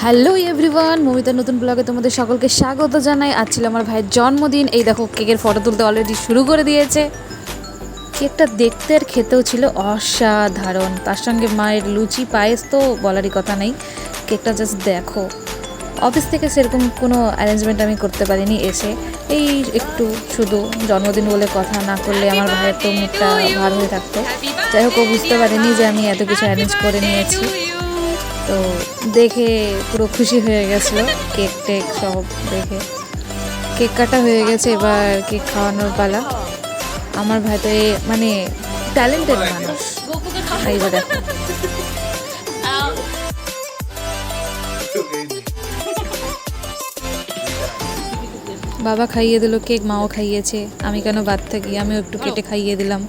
Hello everyone, মমিতার নতুন ব্লগে তোমাদের সকলকে স্বাগত জানাই। আজ ছিল আমার ভাইয়ের জন্মদিন। এই দেখো কেকের ফটো তুলতে অলরেডি শুরু করে দিয়েছে। কেকটা দেখতে আর খেতেও ছিল অসাধারণ। তার সঙ্গে মায়ের লুচি পায়েস তো বলারই কথা নেই। কেকটা জাস্ট দেখো। অফিস থেকে সেরকম কোনো অ্যারেঞ্জমেন্ট আমি করতে পারিনি, এসে এই একটু শুধু জন্মদিন বলে কথা না করলে আমার ভাইয়ের তো মুখটা ভার হয়ে থাকতো। যাই হোক, ও বুঝতে পারেনি যে আমি এত কিছু অ্যারেঞ্জ করে নিয়েছি। তো দেখে পুরো খুশি হয়ে গেছিলো। কেক টেক সব দেখে কেক কাটা হয়ে গেছে, এবার কেক খাওয়ানোর পালা। আমার ভাই তো মানে ট্যালেন্টেড মানুষ। এইবার দেখো, বাবা খাইয়ে দিল কেক, মাও খাইয়েছে, আমি কেন বাদ থাকি, আমিও একটু কেটে খাইয়ে দিলাম।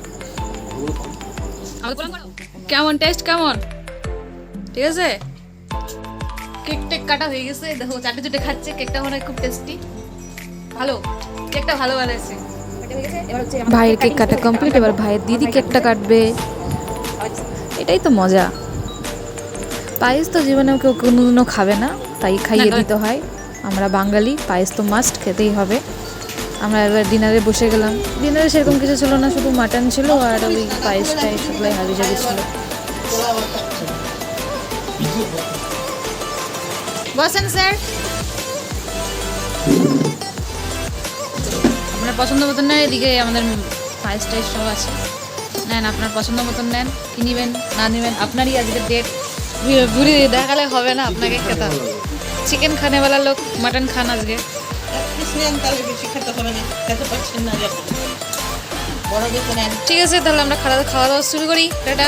কেমন টেস্ট, কেমন? ঠিক আছে, কেক টেক কাটা হয়ে গেছে। দেখো চাটে চুটে খাচ্ছে। কেকটা মনে হয় খুব টেস্টি, ভালো। কেকটা ভালো বানাইছে। ভাইয়ের কেক কাটা কমপ্লিট। এবার ভাইয়ের দিদি কেকটা কাটবে। এটাই তো মজা। পায়েস তো জীবনে কেউ কোনোদিনও খাবে না, তাই খাইয়ে দিতে হয়। আমরা বাঙালি, পায়েস তো মাস্ট খেতেই হবে। আমরা এবার ডিনারে বসে গেলাম। ডিনারে সেরকম কিছু ছিল না, শুধু মাটন ছিল আর ওই পায়েসটাই সবাই হাবি জাবি ছিল। বসেন স্যার, আপনার পছন্দ মতন নেন। এদিকে আমাদের পায়েস টাইস সব আছে, নেন আপনার পছন্দ মতন নেন। কি নেবেন না নেবেন আপনারই আজকে ডেট। ঘুরে দেখালে হবে না, আপনাকে খেতে হবে। চিকেন খানে वाला লোক মাটন খান আজকে। ঠিক আছে, তাহলে আমরা খাওয়া দাওয়া শুরু করি। টাটা।